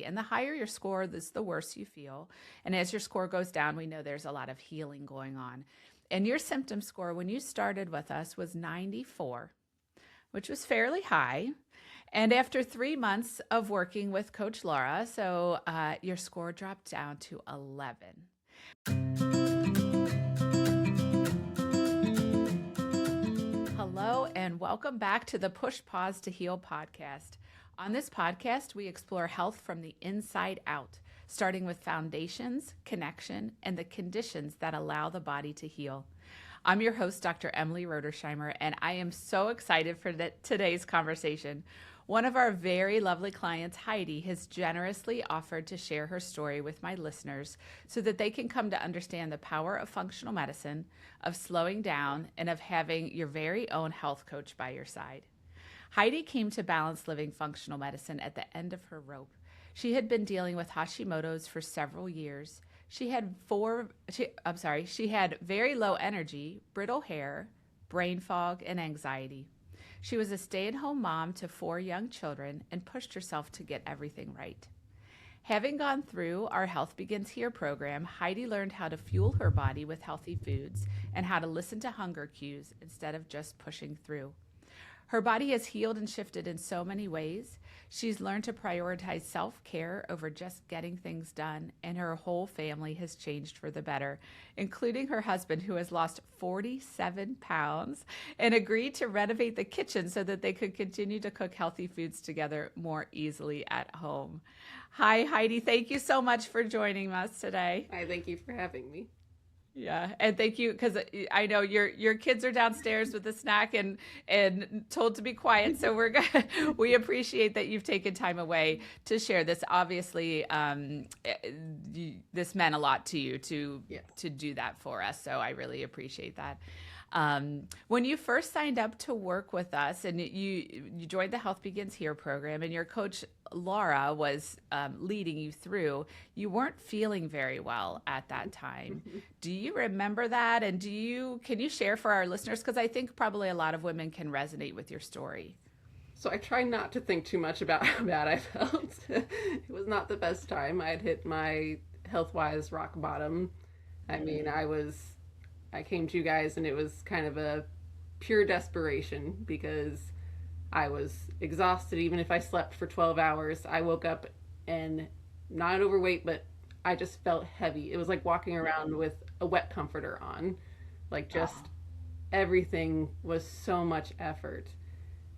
And the higher your score, the worse you feel. And as your score goes down, we know there's a lot of healing going on. And your symptom score when you started with us was 94, which was fairly high. And after 3 months of working with Coach Laura, your score dropped down to 11. Hello, and welcome back to the Push Pause to Heal podcast. On this podcast, we explore health from the inside out, starting with foundations, connection, and the conditions that allow the body to heal. I'm your host, Dr. Emily Rodersheimer, and I am so excited for today's conversation. One of our very lovely clients, Heidi, has generously offered to share her story with my listeners so that they can come to understand the power of functional medicine, of slowing down, and of having your very own health coach by your side. Heidi came to Balanced Living Functional Medicine at the end of her rope. She had been dealing with Hashimoto's for several years. She had very low energy, brittle hair, brain fog, and anxiety. She was a stay-at-home mom to 4 young children and pushed herself to get everything right. Having gone through our Health Begins Here program, Heidi learned how to fuel her body with healthy foods and how to listen to hunger cues instead of just pushing through. Her body has healed and shifted in so many ways. She's learned to prioritize self-care over just getting things done, and her whole family has changed for the better, including her husband, who has lost 47 pounds and agreed to renovate the kitchen so that they could continue to cook healthy foods together more easily at home. Hi, Heidi. Thank you so much for joining us today. Hi, thank you for having me. Yeah, and thank you, because I know your kids are downstairs with a snack and told to be quiet. So we appreciate that you've taken time away to share this. Obviously, this meant a lot to you to do that for us. So I really appreciate that. When you first signed up to work with us and you joined the Health Begins Here program, and your coach Laura was leading you through, you weren't feeling very well at that time. Do you remember that? And can you share for our listeners? Because I think probably a lot of women can resonate with your story. So I try not to think too much about how bad I felt. It was not the best time. I had hit my health-wise rock bottom. I mean, I came to you guys and it was kind of a pure desperation because I was exhausted. Even if I slept for 12 hours, I woke up and not overweight, but I just felt heavy. It was like walking around with a wet comforter on. Like just everything was so much effort.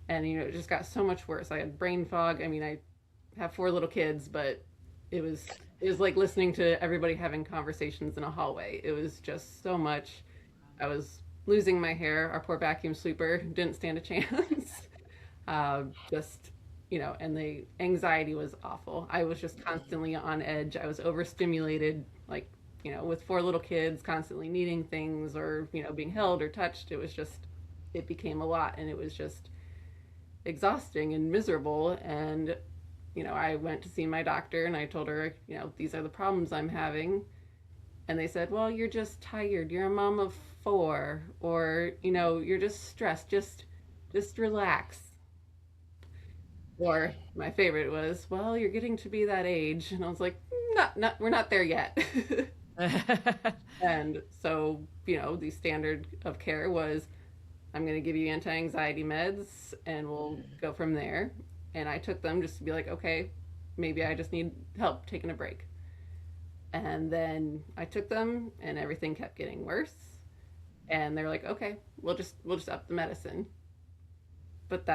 And, it just got so much worse. I had brain fog. I mean, I have 4 little kids, but it was like listening to everybody having conversations in a hallway. It was just so much. I was losing my hair. Our poor vacuum sweeper didn't stand a chance. And the anxiety was awful. I was just constantly on edge. I was overstimulated, with 4 little kids, constantly needing things or, being held or touched. It became a lot, and it was just exhausting and miserable. And, I went to see my doctor and I told her, these are the problems I'm having. And they said, well, you're just tired. You're a mom of 4, or, you're just stressed. Just relax. Or my favorite was, well, you're getting to be that age. And I was like, not, we're not there yet. And so, the standard of care was, I'm going to give you anti-anxiety meds and we'll go from there. And I took them just to be like, okay, maybe I just need help taking a break. And then I took them and everything kept getting worse. And they're like, okay, we'll just up the medicine. But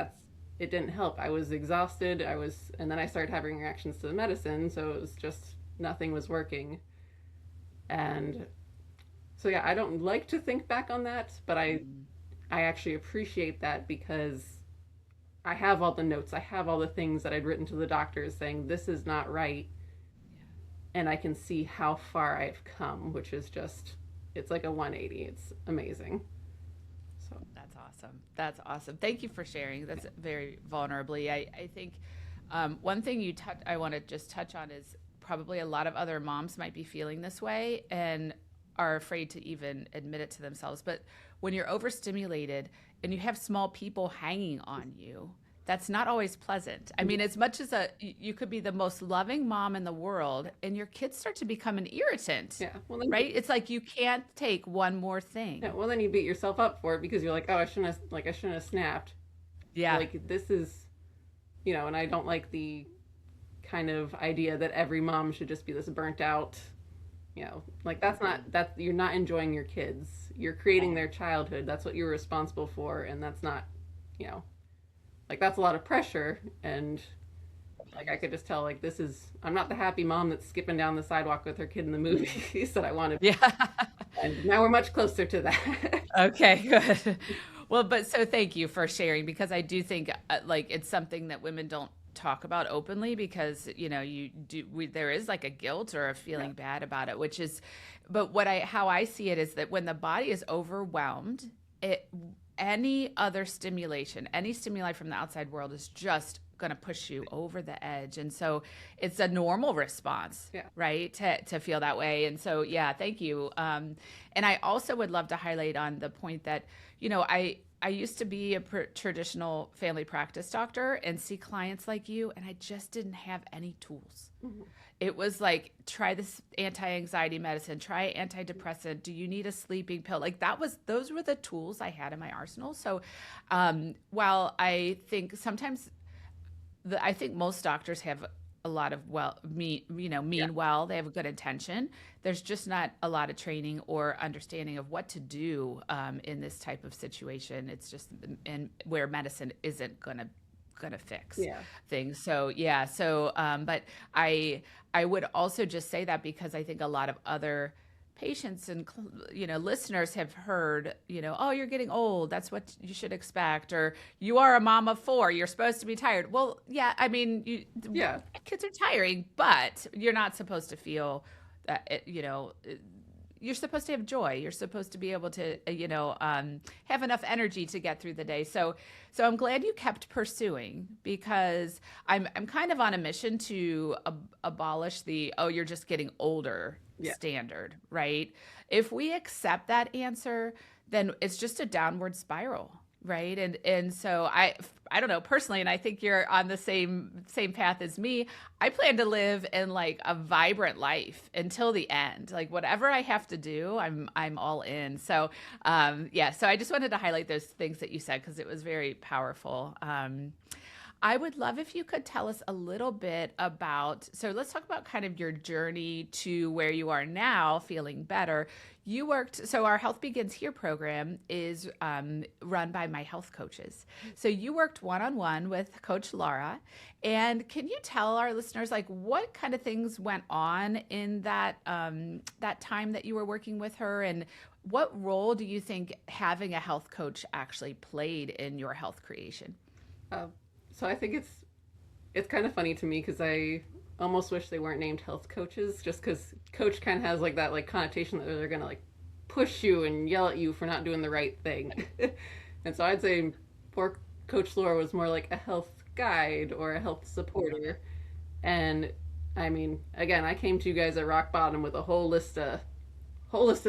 it didn't help. I was exhausted. And then I started having reactions to the medicine. So it was just, nothing was working. And so, yeah, I don't like to think back on that, but I actually appreciate that because I have all the notes. I have all the things that I'd written to the doctors saying, this is not right. And I can see how far I've come, which is just, it's like a 180. It's amazing. So That's awesome. Thank you for sharing. That's very vulnerably. I think one thing I want to just touch on is probably a lot of other moms might be feeling this way and are afraid to even admit it to themselves. But when you're overstimulated and you have small people hanging on you, That's not always pleasant. I mean, as much as you could be the most loving mom in the world, and your kids start to become an irritant, Yeah. Well, then, right? It's like you can't take one more yeah. thing. Well, then you beat yourself up for it because you're like, oh, I shouldn't have snapped. Yeah. Like this is, and I don't like the kind of idea that every mom should just be this burnt out. Like you're not enjoying your kids. You're creating their childhood. That's what you're responsible for, and that's not, you know, like that's a lot of pressure. And like I could just tell, like I'm not the happy mom that's skipping down the sidewalk with her kid in the movies that I want to be. Yeah. And now we're much closer to that. Okay, good. Well, but so thank you for sharing because I do think like it's something that women don't talk about openly because there is like a guilt or a feeling bad about it, which is, but how I see it is that when the body is overwhelmed, any other stimulation, any stimuli from the outside world is just going to push you over the edge. And so it's a normal response, right? To feel that way. And so, yeah, thank you. And I also would love to highlight on the point that, I used to be a traditional family practice doctor and see clients like you, and I just didn't have any tools. Mm-hmm. It was like, try this anti-anxiety medicine, try antidepressant. Do you need a sleeping pill? Like those were the tools I had in my arsenal. So while I think sometimes I think most doctors have a lot of mean well, they have a good intention. There's just not a lot of training or understanding of what to do in this type of situation. It's just where medicine isn't gonna fix things. So but I would also just say that because I think a lot of other patients and listeners have heard, oh, you're getting old, that's what you should expect, or you are a mom of 4, you're supposed to be tired. Well, yeah, I mean, kids are tiring, but you're not supposed to feel that you're supposed to have joy. You're supposed to be able to, have enough energy to get through the day. So I'm glad you kept pursuing because I'm kind of on a mission to abolish the, oh, you're just getting older standard, right? If we accept that answer, then it's just a downward spiral, right? And so I don't know personally, and I think you're on the same path as me. I plan to live in like a vibrant life until the end. Like whatever I have to do, I'm all in. So so I just wanted to highlight those things that you said because it was very powerful. I would love if you could tell us a little bit about, so let's talk about kind of your journey to where you are now, feeling better. So our Health Begins Here program is run by my health coaches. So you worked one-on-one with Coach Laura. And can you tell our listeners, like, what kind of things went on in that time that you were working with her? And what role do you think having a health coach actually played in your health creation? So I think it's kind of funny to me because I almost wish they weren't named health coaches just because coach kind of has like that like connotation that they're going to like push you and yell at you for not doing the right thing. And so I'd say poor Coach Laura was more like a health guide or a health supporter. And I mean, again, I came to you guys at rock bottom with a whole list of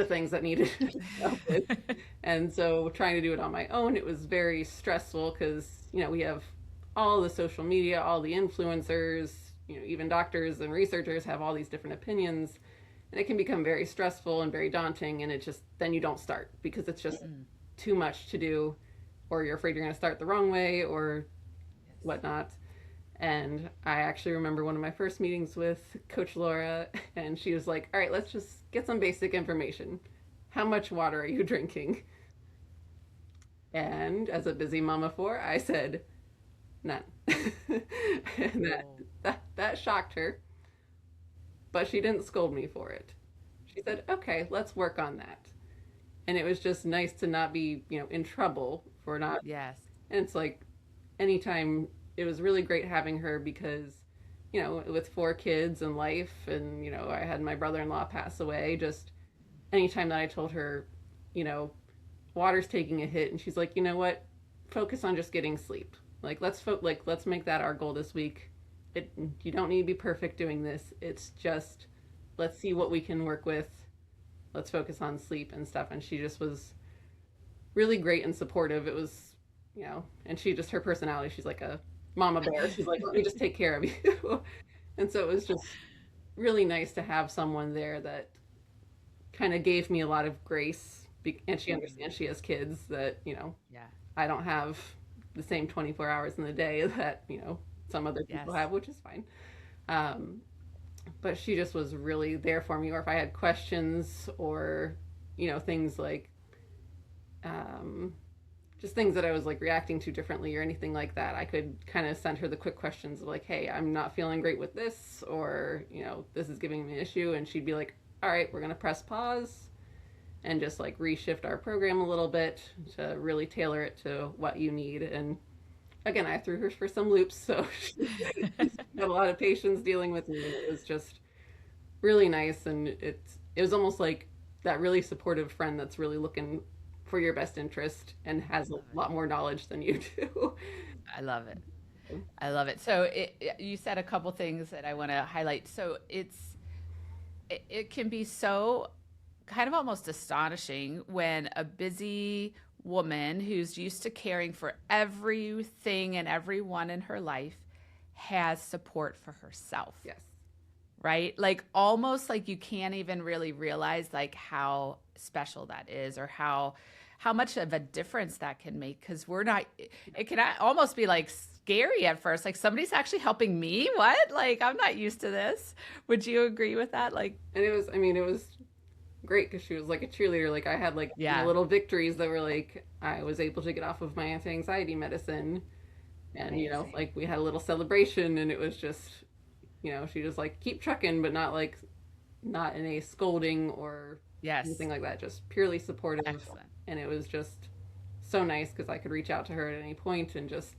things that needed help with. And so trying to do it on my own, it was very stressful because, we have all the social media, all the influencers, even doctors and researchers have all these different opinions, and it can become very stressful and very daunting, and then you don't start because it's just too much to do, or you're afraid you're going to start the wrong way or whatnot. And I actually remember one of my first meetings with Coach Laura, and she was like, all right, let's just get some basic information. How much water are you drinking? And as a busy mom of 4, I said, none. And that shocked her, but she didn't scold me for it. She said, okay, let's work on that. And it was just nice to not be, in trouble for not. Yes. And it's like anytime, it was really great having her because, with 4 kids and life and, I had my brother-in-law pass away, just anytime that I told her, water's taking a hit, and she's like, you know what, focus on just getting sleep. Like let's make that our goal this week. You don't need to be perfect doing this. It's just let's see what we can work with. Let's focus on sleep and stuff. And she just was really great and supportive. It was, and her personality, she's like a mama bear. She's like, let me just take care of you. And so it was just really nice to have someone there that kind of gave me a lot of grace. And she understands she has kids that, Yeah. I don't have the same 24 hours in the day that, some other Yes. people have, which is fine. Um, but she just was really there for me. Or if I had questions or, things like, um, just things that I was like reacting to differently or anything like that, I could kind of send her the quick questions of like, hey, I'm not feeling great with this, or, this is giving me an issue. And she'd be like, all right, we're going to press pause and just like reshift our program a little bit to really tailor it to what you need. And again, I threw her for some loops, so she had a lot of patience dealing with me. It was just really nice, and it was almost like that really supportive friend that's really looking for your best interest and has a lot more knowledge than you do. I love it. I love it. So you said a couple things that I want to highlight. So it can be so kind of almost astonishing when a busy woman who's used to caring for everything and everyone in her life has support for herself. Yes. Right? Like almost like you can't even really realize like how special that is, or how much of a difference that can make, because we're not, it can almost be like scary at first, like somebody's actually helping me. What? Like I'm not used to this. Would you agree with that? Like, and it was great because she was like a cheerleader. Like I had like little victories that were like I was able to get off of my anti-anxiety medicine, and amazing. like we had a little celebration, and it was just she just like keep trucking, but not in a scolding or Yes. anything like that, just purely supportive. Excellent. And it was just so nice because I could reach out to her at any point and just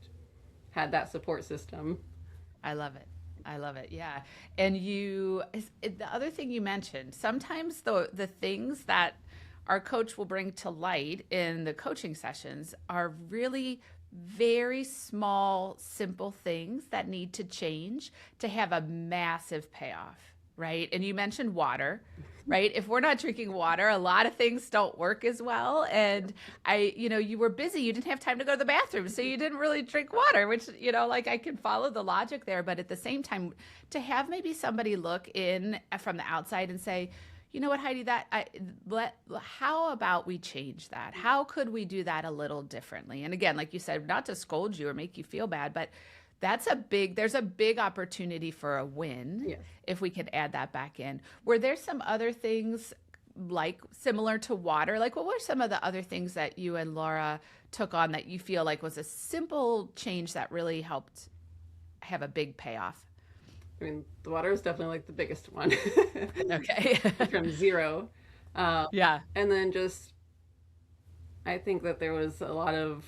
had that support system. I love it. I love it. Yeah. And the other thing you mentioned, sometimes the things that our coach will bring to light in the coaching sessions are really very small, simple things that need to change to have a massive payoff, right? And you mentioned water, right? If we're not drinking water, a lot of things don't work as well. And you were busy, you didn't have time to go to the bathroom, so you didn't really drink water, which, like I can follow the logic there. But at the same time, to have maybe somebody look in from the outside and say, you know what, Heidi, how about we change that? How could we do that a little differently? And again, like you said, not to scold you or make you feel bad, but there's a big opportunity for a win. Yes. If we could add that back in. Were there some other things like similar to water? Like what were some of the other things that you and Laura took on that you feel like was a simple change that really helped have a big payoff? I mean, the water is definitely like the biggest one. Okay. From zero. Yeah. And then I think that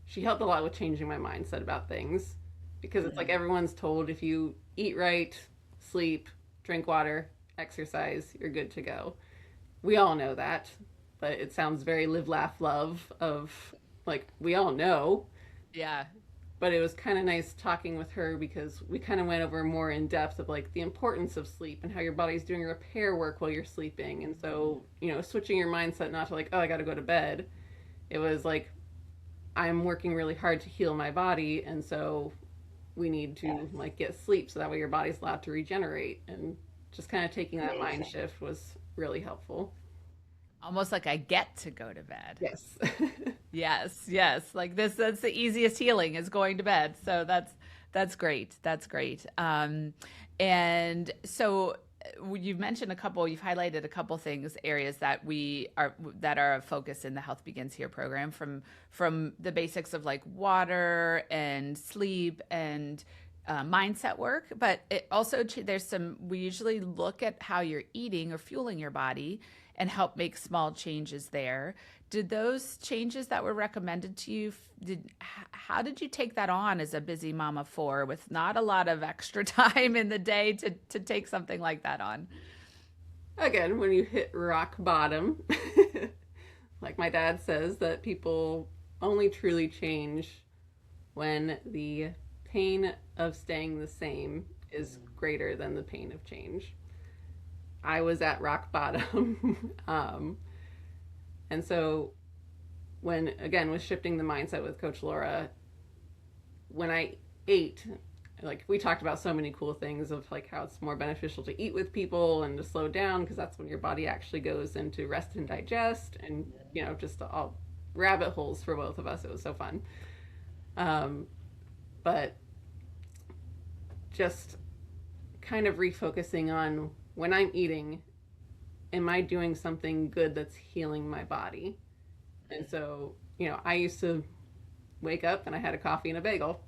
she helped a lot with changing my mindset about things, because it's like everyone's told if you eat right, sleep, drink water, exercise, you're good to go. We all know that, but it sounds very live, laugh, love of like, we all know. Yeah. But it was kind of nice talking with her because we kind of went over more in depth of like the importance of sleep and how your body's doing repair work while you're sleeping. And so, switching your mindset, not to like, oh, I got to go to bed. It was like, I'm working really hard to heal my body. And so we need to like get sleep so that way your body's allowed to regenerate. And just kind of taking that mind shift was really helpful. Almost like I get to go to bed. Yes. Yes. Like that's the easiest healing is going to bed. So that's great. That's great. And so you've highlighted a couple things, areas that are a focus in the Health Begins Here program, from the basics of like water and sleep and mindset work, but it also we usually look at how you're eating or fueling your body and help make small changes there. Did those changes that were recommended to you, how did you take that on as a busy mama of four with not a lot of extra time in the day to take something like that on? Again, when you hit rock bottom, like my dad says, that people only truly change when the pain of staying the same is greater than the pain of change. I was at rock bottom. And so when, again, with shifting the mindset with Coach Laura, when I ate, like we talked about so many cool things of like how it's more beneficial to eat with people and to slow down because that's when your body actually goes into rest and digest, and just all rabbit holes for both of us. It was so fun. But just kind of refocusing on when I'm eating, am I doing something good that's healing my body? And so, I used to wake up and I had a coffee and a bagel,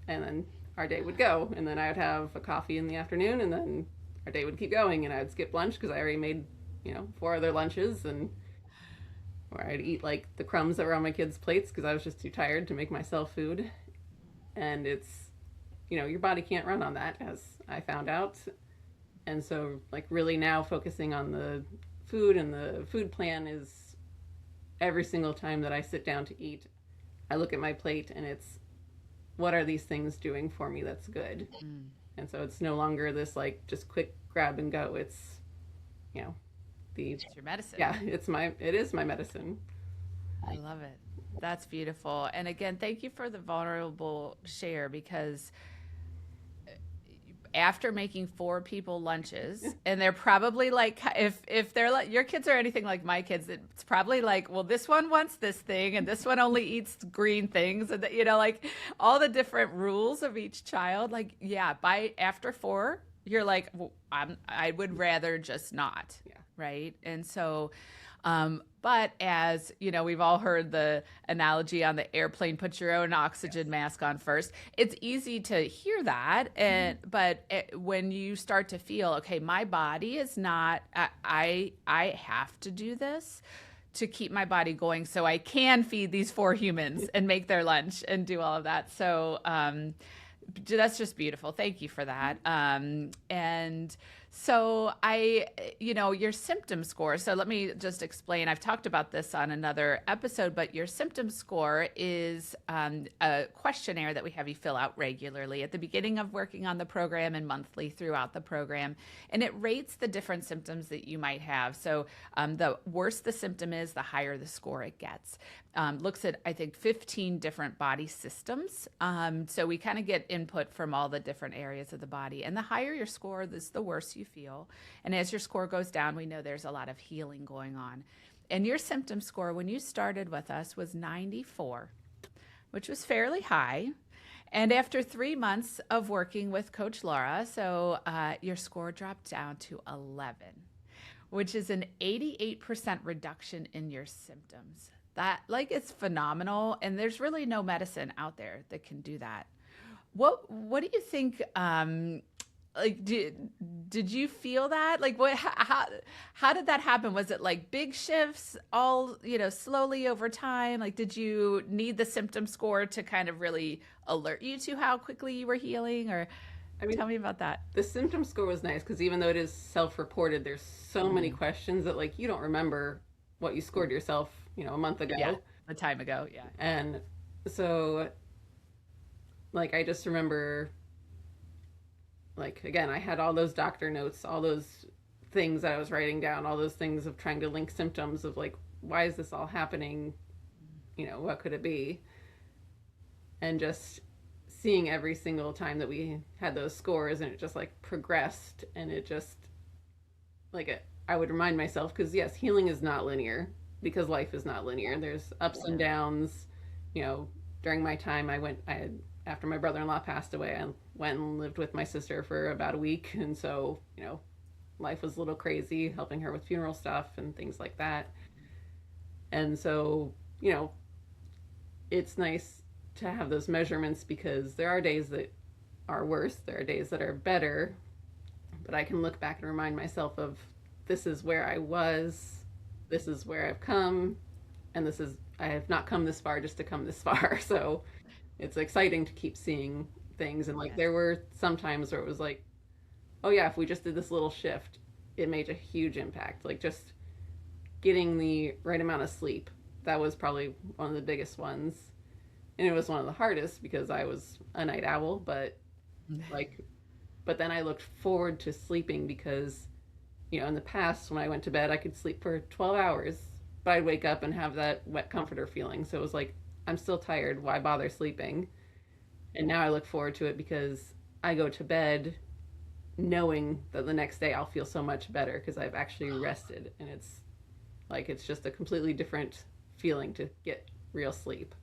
and then our day would go. And then I would have a coffee in the afternoon, and then our day would keep going. And I would skip lunch because I already made, 4 other lunches, or I'd eat like the crumbs that were on my kids' plates because I was just too tired to make myself food. And it's, your body can't run on that, as I found out. And so, like, really now focusing on the food, and the food plan is every single time that I sit down to eat, I look at my plate and it's, what are these things doing for me that's good? And so it's no longer this like just quick grab and go. It's, it's your medicine. Yeah, it is my medicine. I love it. That's beautiful. And again, thank you for the vulnerable share, because after making 4 people lunches, and they're probably like, if they're like your kids are anything like my kids, it's probably like, well, this one wants this thing and this one only eats green things, and like all the different rules of each child. Like, yeah, by after 4, you're like, well, I would rather just not. Yeah. Right. And so, but as we've all heard the analogy on the airplane, put your own oxygen mask on first. It's easy to hear that. But when you start to feel, okay, my body is not, I have to do this to keep my body going so I can feed these 4 humans and make their lunch and do all of that. So, that's just beautiful. Thank you for that. And so your symptom score. So let me just explain. I've talked about this on another episode, but your symptom score is a questionnaire that we have you fill out regularly at the beginning of working on the program and monthly throughout the program. And it rates the different symptoms that you might have. So the worse the symptom is, the higher the score it gets. Looks at, I think, 15 different body systems. So we kind of get input from all the different areas of the body. And the higher your score, the worse you feel. And as your score goes down, we know there's a lot of healing going on. And your symptom score when you started with us was 94, which was fairly high. And after 3 months of working with Coach Laura, so your score dropped down to 11, which is an 88% reduction in your symptoms. That, like, it's phenomenal, and there's really no medicine out there that can do that. What do you think? Like, did you feel that? Like, how did that happen? Was it like big shifts, all slowly over time? Like, did you need the symptom score to kind of really alert you to how quickly you were healing? Or tell me about that. The symptom score was nice because even though it is self-reported, there's so many questions that like you don't remember what you scored yourself a month ago. Yeah, a time ago, yeah. And so, like, I just remember, like, again, I had all those doctor notes, all those things that I was writing down, all those things of trying to link symptoms of, like, why is this all happening? What could it be? And just seeing every single time that we had those scores, and it just, like, progressed, and it just, like, I would remind myself, because, yes, healing is not linear, because life is not linear. There's ups and downs. During my time, after my brother-in-law passed away, I went and lived with my sister for about a week. And so, life was a little crazy, helping her with funeral stuff and things like that. And so, it's nice to have those measurements because there are days that are worse. There are days that are better. But I can look back and remind myself of, this is where I was, this is where I've come, and I have not come this far just to come this far. So it's exciting to keep seeing things. And like, there were some times where it was like, oh yeah, if we just did this little shift, it made a huge impact. Like just getting the right amount of sleep. That was probably one of the biggest ones. And it was one of the hardest because I was a night owl, but then I looked forward to sleeping because, in the past when I went to bed, I could sleep for 12 hours but I'd wake up and have that wet comforter feeling. So it was like, I'm still tired. Why bother sleeping? And now I look forward to it because I go to bed knowing that the next day I'll feel so much better because I've actually rested. And it's like, it's just a completely different feeling to get real sleep.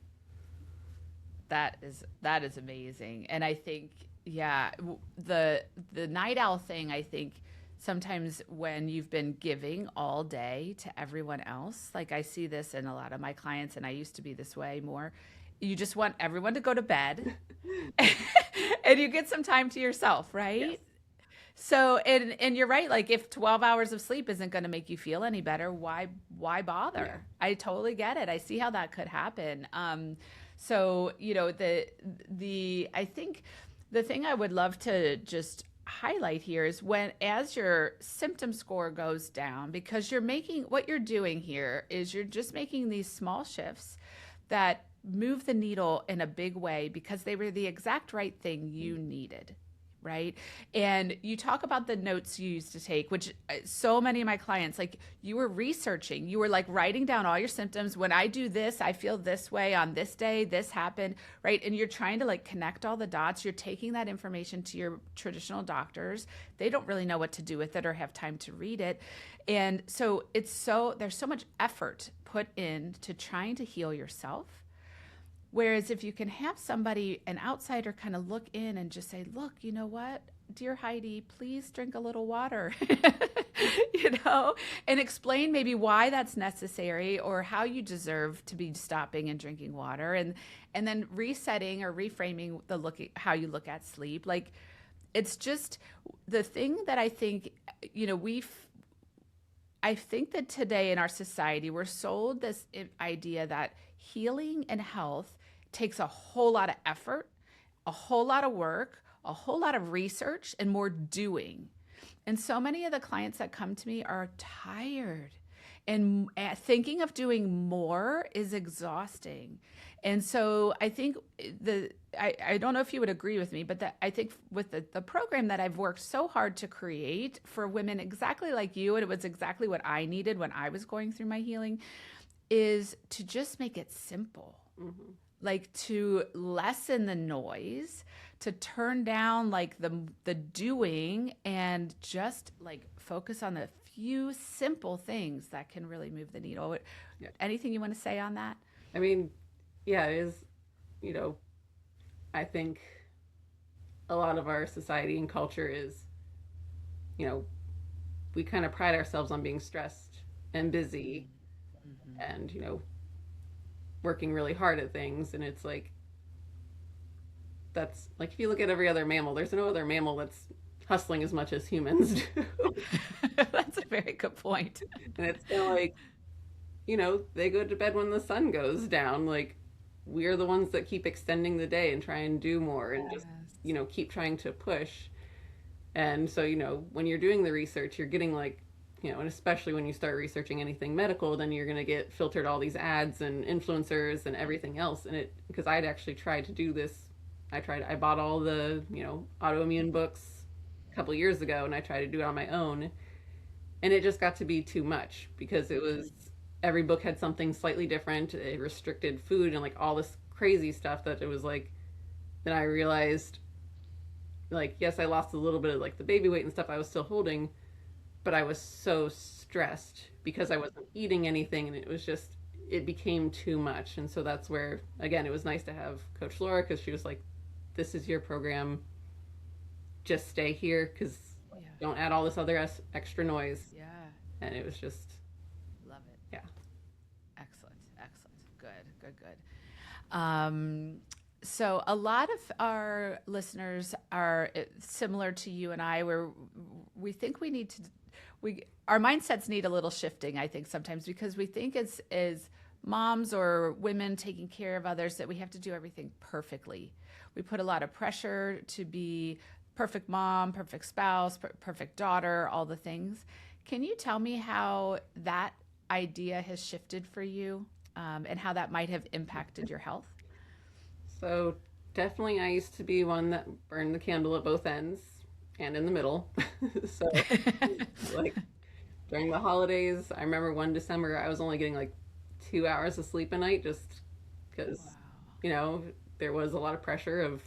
That is amazing. And I think, yeah, the night owl thing, I think sometimes when you've been giving all day to everyone else, like I see this in a lot of my clients, and I used to be this way more. You just want everyone to go to bed and you get some time to yourself, Yes. right? So, and you're right, like if 12 hours of sleep isn't going to make you feel any better, why Yeah. bother? I totally get it. I see how that could happen. So, the I think the thing I would love to just highlight here is when as your symptom score goes down, because you're making what you're doing here is you're just making these small shifts that move the needle in a big way because they were the exact right thing you needed, right? And you talk about the notes you used to take, which so many of my clients, like you were researching, you were like writing down all your symptoms. When I do this, I feel this way on this day, this happened, right? And you're trying to like connect all the dots. You're taking that information to your traditional doctors. They don't really know what to do with it or have time to read it. And so there's so much effort put in to trying to heal yourself. Whereas if you can have somebody, an outsider, kind of look in and just say, look, you know what, dear Heidi, please drink a little water, and explain maybe why that's necessary or how you deserve to be stopping and drinking water and then resetting or reframing how you look at sleep. Like it's just the thing that I think, I think that today in our society, we're sold this idea that healing and health takes a whole lot of effort, a whole lot of work, a whole lot of research, and more doing. And so many of the clients that come to me are tired. And thinking of doing more is exhausting. And so I think I don't know if you would agree with me, but I think with the program that I've worked so hard to create for women exactly like you, and it was exactly what I needed when I was going through my healing, is to just make it simple. Hmm. Like to lessen the noise, to turn down like the doing and just like focus on the few simple things that can really move the needle. Yeah. Anything you want to say on that? I mean, yeah, it is, you know, I think a lot of our society and culture is, you know, we kind of pride ourselves on being stressed and busy Mm-hmm. and, working really hard at things. And it's like, that's like, if you look at every other mammal, there's no other mammal that's hustling as much as humans do. That's a very good point. And it's kind of like, they go to bed when the sun goes down. Like, we're the ones that keep extending the day and try and do more and just, Yes. keep trying to push. And so, when you're doing the research, you're getting like, and especially when you start researching anything medical, then you're going to get filtered all these ads and influencers and everything else. And because I'd actually tried to do this, I bought all the, autoimmune books a couple years ago and I tried to do it on my own. And it just got to be too much because it was, every book had something slightly different. It restricted food and like all this crazy stuff that it was like, then I realized, like, yes, I lost a little bit of like the baby weight and stuff I was still holding, but I was so stressed because I wasn't eating anything and it became too much. And so that's where, again, it was nice to have Coach Laura because she was like, this is your program. Just stay here because Yeah. don't add all this other extra noise. Yeah. And it was just, Love it. yeah. Excellent. Excellent. Good. Good. Good. So a lot of our listeners are similar to you and I, where we think we need to, our mindsets need a little shifting, I think sometimes, because we think as moms or women taking care of others that we have to do everything perfectly. We put a lot of pressure to be perfect mom, perfect spouse, perfect daughter, all the things. Can you tell me how that idea has shifted for you, and how that might have impacted your health? So definitely I used to be one that burned the candle at both ends and in the middle. So like during the holidays. I remember one December I was only getting like 2 hours of sleep a night just because, Wow. you know, there was a lot of pressure of,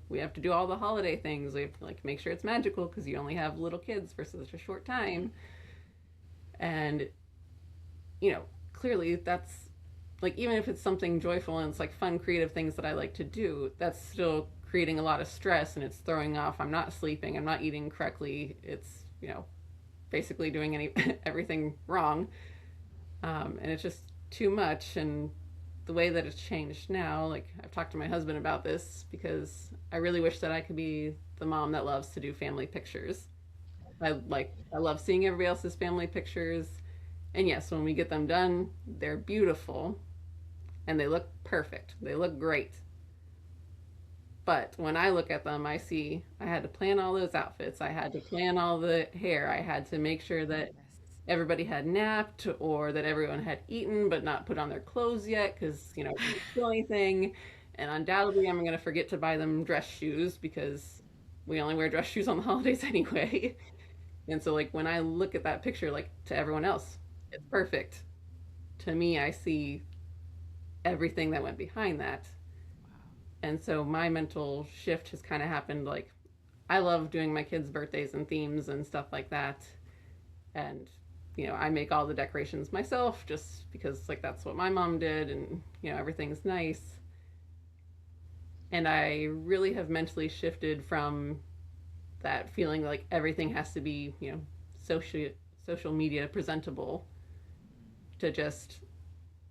we have to do all the holiday things. We have to like make sure it's magical because you only have little kids for such a short time. And, clearly that's like, even if it's something joyful and it's like fun, creative things that I like to do, that's still creating a lot of stress and it's throwing off. I'm not sleeping, I'm not eating correctly. It's, basically doing everything wrong. And it's just too much. And the way that it's changed now, like I've talked to my husband about this because I really wish that I could be the mom that loves to do family pictures. I love seeing everybody else's family pictures. And yes, when we get them done, they're beautiful and they look perfect. They look great. But when I look at them, I see I had to plan all those outfits. I had to plan all the hair. I had to make sure that Yes. everybody had napped or that everyone had eaten but not put on their clothes yet because, we didn't feel anything. And undoubtedly, I'm going to forget to buy them dress shoes because we only wear dress shoes on the holidays anyway. And so, like, when I look at that picture, like, to everyone else, it's perfect. To me, I see everything that went behind that. And so my mental shift has kind of happened. Like, I love doing my kids' birthdays and themes and stuff like that. And, I make all the decorations myself just because, like, that's what my mom did. And, everything's nice. And I really have mentally shifted from that feeling like everything has to be, social, social media presentable to just,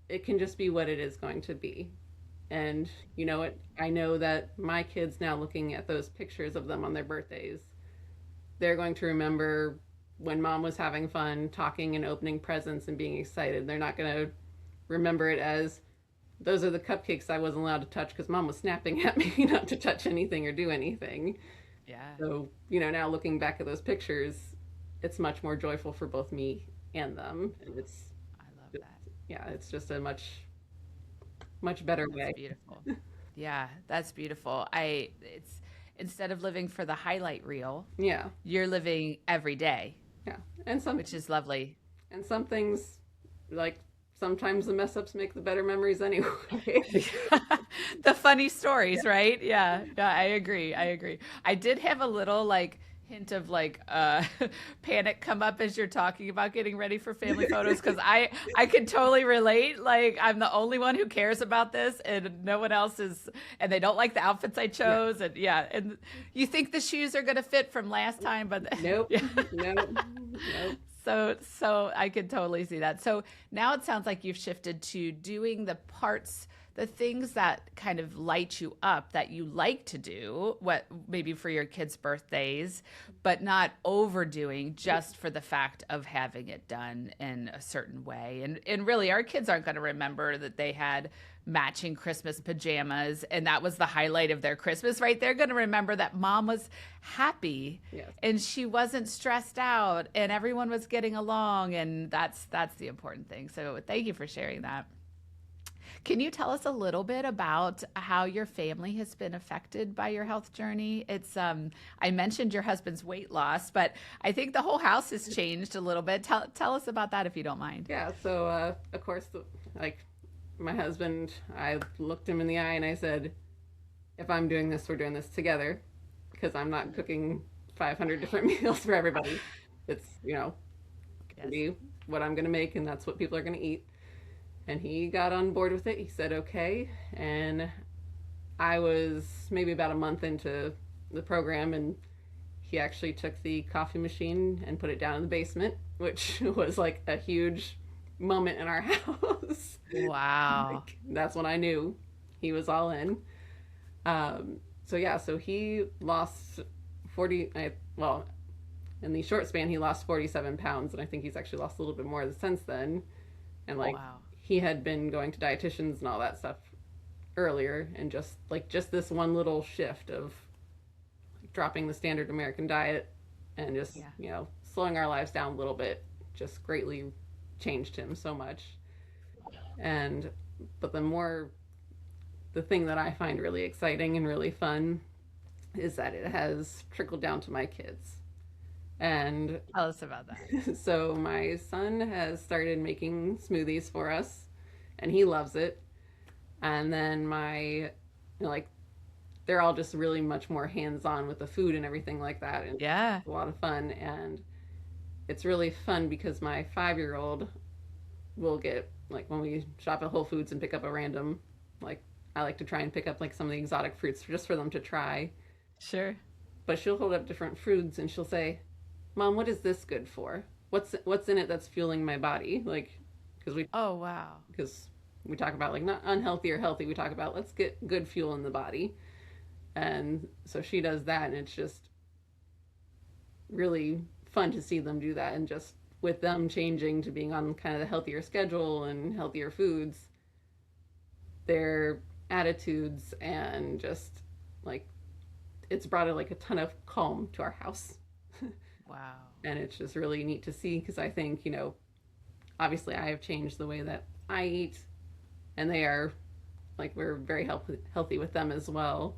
it can just be what it is going to be. And you know what? I know that my kids now looking at those pictures of them on their birthdays, they're going to remember when mom was having fun, talking and opening presents and being excited. They're not going to remember it as those are the cupcakes I wasn't allowed to touch because mom was snapping at me not to touch anything or do anything. Yeah. So, now looking back at those pictures, it's much more joyful for both me and them. And I love that. yeah, it's just a much, much better That's way. beautiful. Yeah, that's beautiful. It's instead of living for the highlight reel, Yeah. you're living every day, Yeah. And which is lovely. some things like sometimes the mess ups make the better memories anyway. The funny stories, right? Yeah. Yeah, I agree. I agree. I did have a little like hint of like panic come up as you're talking about getting ready for family photos because I can totally relate. Like I'm the only one who cares about this and no one else is, and they don't like the outfits I Yeah. chose. And yeah, and you think the shoes are going to fit from last time, but Nope. yeah. Nope. Nope. So I could totally see that. So now it sounds like you've shifted to doing the parts, the things that kind of light you up that you like to do, what maybe for your kids' birthdays, but not overdoing just for the fact of having it done in a certain way. And really our kids aren't going to remember that they had matching Christmas pajamas and that was the highlight of their Christmas, right? They're going to remember that mom was happy Yes. and she wasn't stressed out and everyone was getting along, and that's the important thing. So thank you for sharing that. Can you tell us a little bit about how your family has been affected by your health journey? It's I mentioned your husband's weight loss, but I think the whole house has changed a little bit. Tell us about that if you don't mind. Yeah. So, of course, like my husband, I looked him in the eye and I said, if I'm doing this, we're doing this together because I'm not cooking 500 different meals for everybody. It's, Yes. be what I'm going to make and that's what people are going to eat. And he got on board with it. He said, okay. And I was maybe about a month into the program and he actually took the coffee machine and put it down in the basement, which was like a huge moment in our house. Wow. Like, that's when I knew he was all in. So yeah, so he lost 40, well, in the short span, he lost 47 pounds. And I think he's actually lost a little bit more since then. And like, Wow. he had been going to dietitians and all that stuff earlier. And just this one little shift of like, dropping the standard American diet and just, Yeah. slowing our lives down a little bit just greatly changed him so much. And, but the thing that I find really exciting and really fun is that it has trickled down to my kids. And Tell us about that. so my son has started making smoothies for us, and he loves it. And then like, they're all just really much more hands on with the food and everything like that. And Yeah. it's a lot of fun. And it's really fun because my 5-year-old will get, like, when we shop at Whole Foods and pick up a random, like, I like to try and pick up like some of the exotic fruits just for them to try. Sure. But she'll hold up different fruits and she'll say, "Mom, what is this good for? What's in it that's fueling my body?" Like, because Oh, wow. we talk about, like, not unhealthy or healthy. We talk about, let's get good fuel in the body. And so she does that, and it's just really fun to see them do that. And just with them changing to being on kind of the healthier schedule and healthier foods, their attitudes and just, like, it's brought like a ton of calm to our house. Wow. And it's just really neat to see because I think, obviously I have changed the way that I eat, and they are, like, we're very healthy with them as well.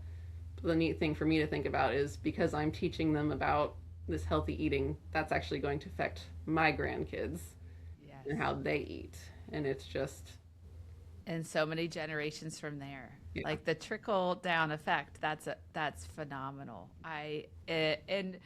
But the neat thing for me to think about is because I'm teaching them about this healthy eating, that's actually going to affect my grandkids Yes. and how they eat. And it's just, And so many generations from there. yeah. Like the trickle down effect, that's phenomenal. And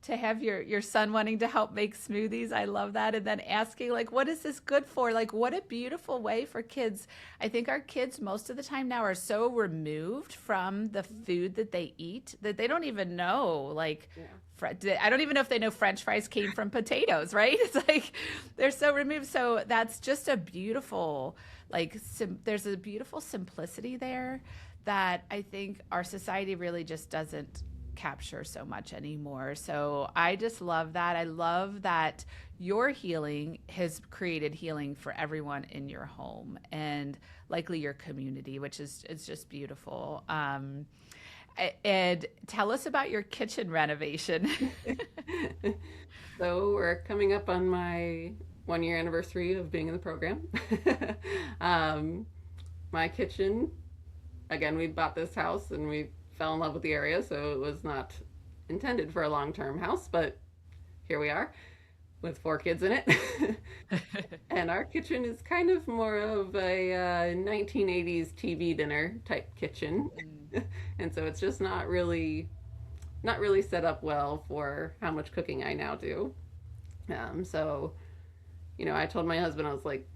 to have your son wanting to help make smoothies, I love that. And then asking, like, what is this good for? Like, what a beautiful way for kids. I think our kids most of the time now are so removed from the food that they eat that they don't even know, like, Yeah. I don't even know if they know French fries came from potatoes, right? It's like they're so removed. So that's just a beautiful, like, there's a beautiful simplicity there that I think our society really just doesn't capture so much anymore. So I just love that. I love that your healing has created healing for everyone in your home and likely your community, which is it's just beautiful. And tell us about your kitchen renovation. So we're coming up on my 1 year anniversary of being in the program. um, my kitchen, again, we bought this house and we fell in love with the area, so it was not intended for a long-term house, but here we are with 4 kids in it. And our kitchen is kind of more of a 1980s TV dinner type kitchen. Mm, And so it's just not really set up well for how much cooking I now do. So, I told my husband, I was like,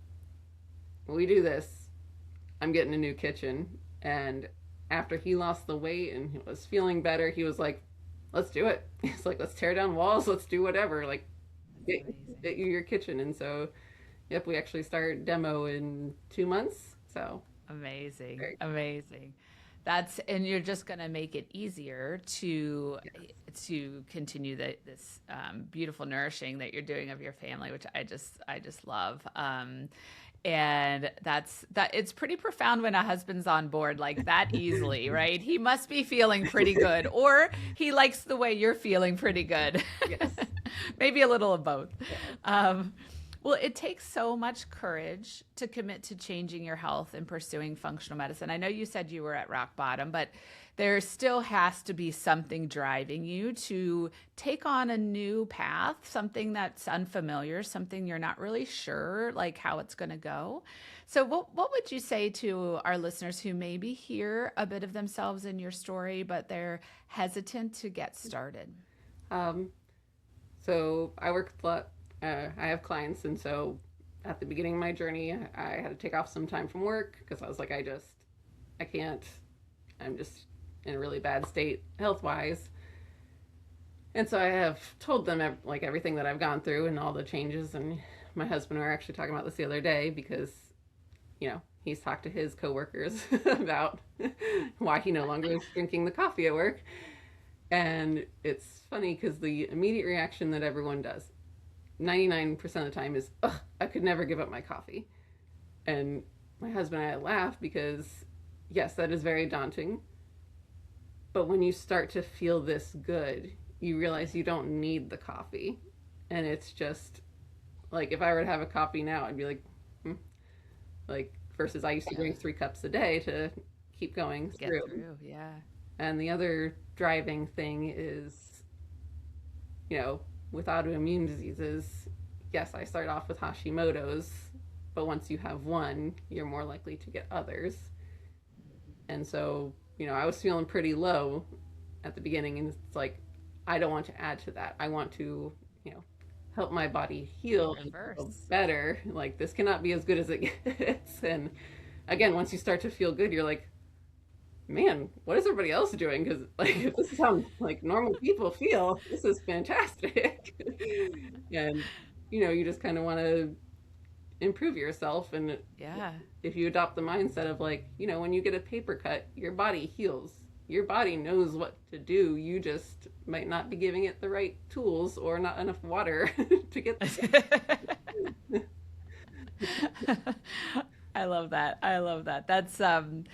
when we do this, I'm getting a new kitchen. And after he lost the weight and he was feeling better, he was like, let's do it. He's like, let's tear down walls, let's do whatever. Like, that's get, amazing. get you your kitchen. And so, yep, we actually start demo in 2 months. So, Amazing. very, Amazing. And you're just going to make it easier to continue this beautiful nourishing that you're doing of your family, which I just love. And that it's pretty profound when a husband's on board like that easily, right? He must be feeling pretty good, or he likes the way you're feeling pretty good. yes. Maybe a little of both. Yeah. Um, well, it takes so much courage to commit to changing your health and pursuing functional medicine. I know you said you were at rock bottom, but there still has to be something driving you to take on a new path, something that's unfamiliar, something you're not really sure like how it's going to go. So what would you say to our listeners who maybe hear a bit of themselves in your story, but they're hesitant to get started? Um, so I work with a lot. I have clients, and so at the beginning of my journey, I had to take off some time from work because I was like, I can't. I'm just in a really bad state health wise. And so I have told them like everything that I've gone through and all the changes. And my husband and I were actually talking about this the other day because, he's talked to his coworkers about why he no longer is drinking the coffee at work. And it's funny because the immediate reaction that everyone does, 99% of the time, is, ugh, I could never give up my coffee. And my husband and I laugh because, yes, that is very daunting. But when you start to feel this good, you realize you don't need the coffee. And it's just like, if I were to have a coffee now, I'd be like, like, versus I used to drink 3 cups a day to keep going Get through. through, yeah. And the other driving thing is, you know, with autoimmune diseases, yes, I started off with Hashimoto's, but once you have one, you're more likely to get others. And so, I was feeling pretty low at the beginning, and it's like, I don't want to add to that. I want to, help my body heal and feel better. Like, this cannot be as good as it gets. And again, once you start to feel good, you're like, man, what is everybody else doing? Because if this is how like normal people feel, this is fantastic. And you just kind of want to improve yourself. And Yeah. if you adopt the mindset of like, when you get a paper cut, your body heals. Your body knows what to do. You just might not be giving it the right tools or not enough water to get the I love that. I love that. That's the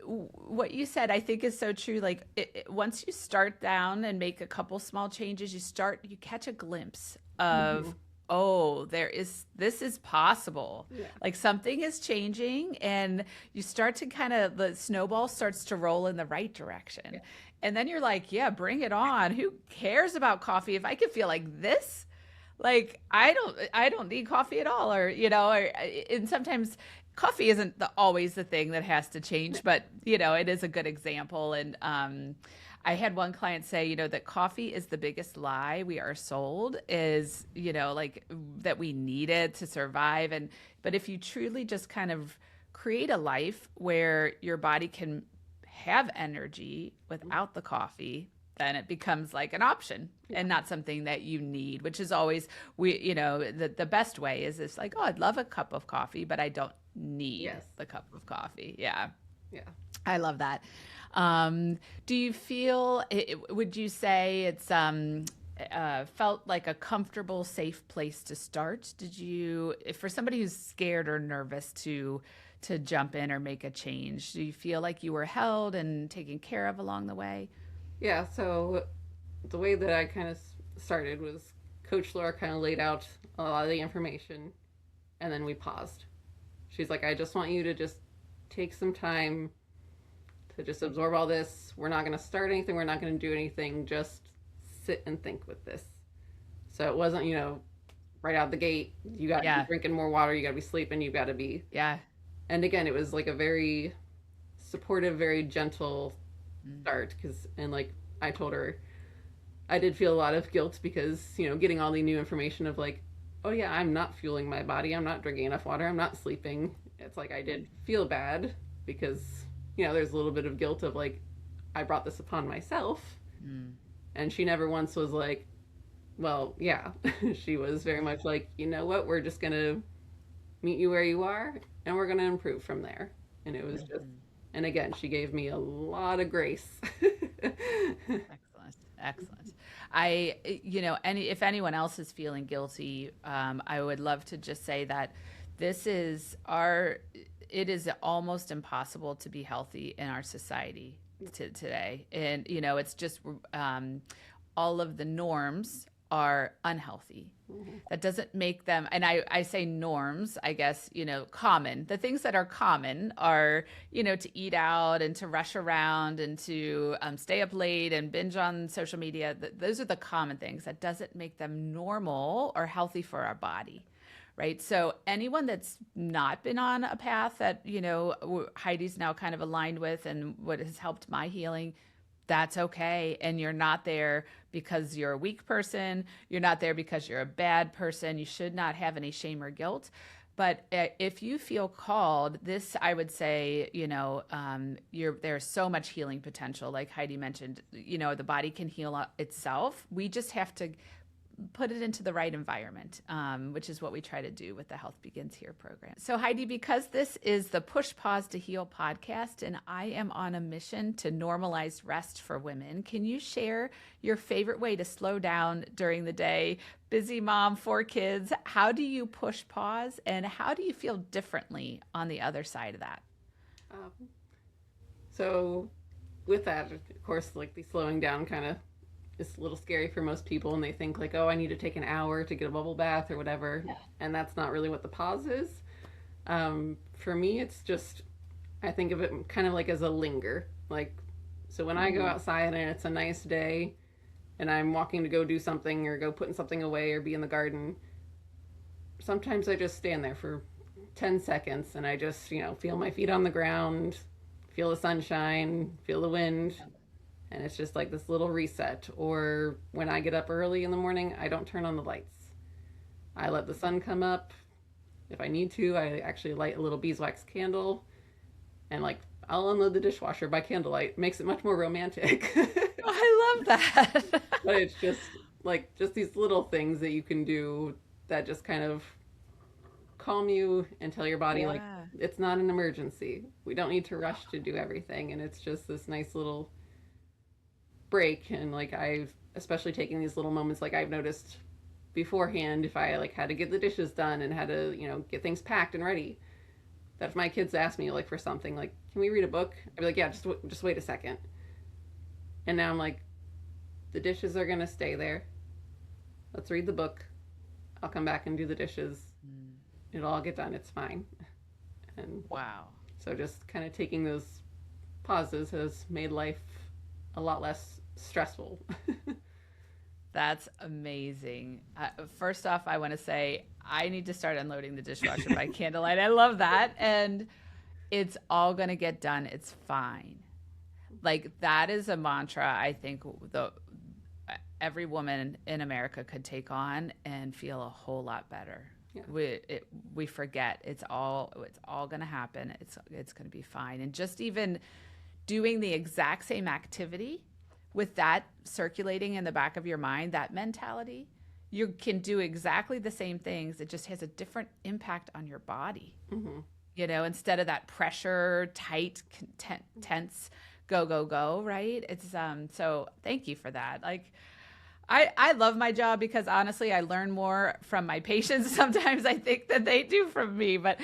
what you said I think is so true. Like once you start down and make a couple small changes, you catch a glimpse of oh, this is possible. Yeah. Like something is changing and you start to the snowball starts to roll in the right direction. Yeah. And then you're like, yeah, bring it on. Who cares about coffee? If I can feel like this, like I don't need coffee at all. And sometimes coffee isn't always the thing that has to change, but it is a good example. And I had one client say, that coffee is the biggest lie we are sold is, like that we need it to survive. But if you truly just kind of create a life where your body can have energy without the coffee, then it becomes like an option and not something that you need, which is always, the best way is it's like, oh, I'd love a cup of coffee, but I don't need the cup of coffee. Yeah. Yeah. I love that. Do you feel, would you say it's felt like a comfortable, safe place to start? For somebody who's scared or nervous to jump in or make a change, do you feel like you were held and taken care of along the way? Yeah, so the way that I kind of started was Coach Laura kind of laid out a lot of the information, and then we paused. She's like, I just want you to just take some time to just absorb all this. We're not going to start anything. We're not going to do anything. Just sit and think with this. So it wasn't, right out the gate, you got to be drinking more water. You got to be sleeping. You got to be. Yeah. And again, it was like a very supportive, very gentle start. And like I told her, I did feel a lot of guilt because, getting all the new information of like, oh yeah, I'm not fueling my body. I'm not drinking enough water. I'm not sleeping. It's like I did feel bad because, there's a little bit of guilt of like, I brought this upon myself. And she never once was like, well, yeah. She was very much like, you know what, we're just going to meet you where you are and we're going to improve from there. And it was just, and again, she gave me a lot of grace. Excellent. If anyone else is feeling guilty, I would love to just say that it is almost impossible to be healthy in our society today. And, it's just all of the norms are unhealthy. That doesn't make them, and I say norms, I guess, common. The things that are common are, to eat out and to rush around and to stay up late and binge on social media. Those are the common things. That doesn't make them normal or healthy for our body. Right. So anyone that's not been on a path that, Heidi's now kind of aligned with and what has helped my healing, that's okay. And you're not there because you're a weak person. You're not there because you're a bad person. You should not have any shame or guilt. But if you feel called, I would say, there's so much healing potential. Like Heidi mentioned, the body can heal itself. We just have to put it into the right environment, which is what we try to do with the Health Begins Here program. So Heidi, because this is the Push Pause to Heal podcast, and I am on a mission to normalize rest for women, can you share your favorite way to slow down during the day? Busy mom, 4 kids, how do you push pause and how do you feel differently on the other side of that? So with that, of course, like the slowing down kind of is a little scary for most people, and they think like, oh, I need to take an hour to get a bubble bath or whatever. Yeah. And that's not really what the pause is. For me, it's just, I think of it kind of like as a linger. Like, so when I go outside and it's a nice day and I'm walking to go do something or go putting something away or be in the garden, sometimes I just stand there for 10 seconds and I just, feel my feet on the ground, feel the sunshine, feel the wind. And it's just like this little reset. Or when I get up early in the morning, I don't turn on the lights. I let the sun come up. If I need to, I actually light a little beeswax candle and like I'll unload the dishwasher by candlelight. It makes it much more romantic. I love that. But it's just like just these little things that you can do that just kind of calm you and tell your body like Yeah. it's not an emergency. We don't need to rush to do everything, and it's just this nice little break. And like I've especially taking these little moments, like I've noticed beforehand if I like had to get the dishes done and had to get things packed and ready, that if my kids ask me like for something like can we read a book, I'd be like yeah, just wait a second. And now I'm like the dishes are gonna stay there, let's read the book, I'll come back and do the dishes, it'll all get done, it's fine. And Wow. so just kind of taking those pauses has made life a lot less stressful. That's amazing. First off, I want to say I need to start unloading the dishwasher by candlelight. I love that. And it's all going to get done. It's fine. Like that is a mantra I think every woman in America could take on and feel a whole lot better. Yeah. We forget it's all going to happen. It's going to be fine. And just even doing the exact same activity with that circulating in the back of your mind, that mentality, you can do exactly the same things. It just has a different impact on your body. Mm-hmm. Instead of that pressure, tight, tense, go, right? It's so thank you for that. Like I love my job because honestly, I learn more from my patients sometimes I think than they do from me. But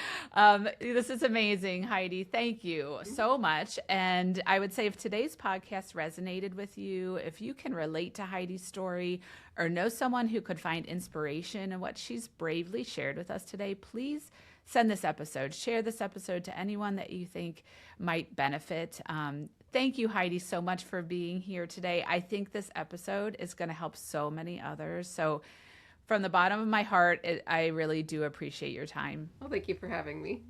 this is amazing, Heidi. Thank you so much. And I would say if today's podcast resonated with you, if you can relate to Heidi's story or know someone who could find inspiration in what she's bravely shared with us today, please send this episode, share this episode to anyone that you think might benefit. Thank you, Heidi, so much for being here today. I think this episode is going to help so many others. So from the bottom of my heart, I really do appreciate your time. Well, thank you for having me.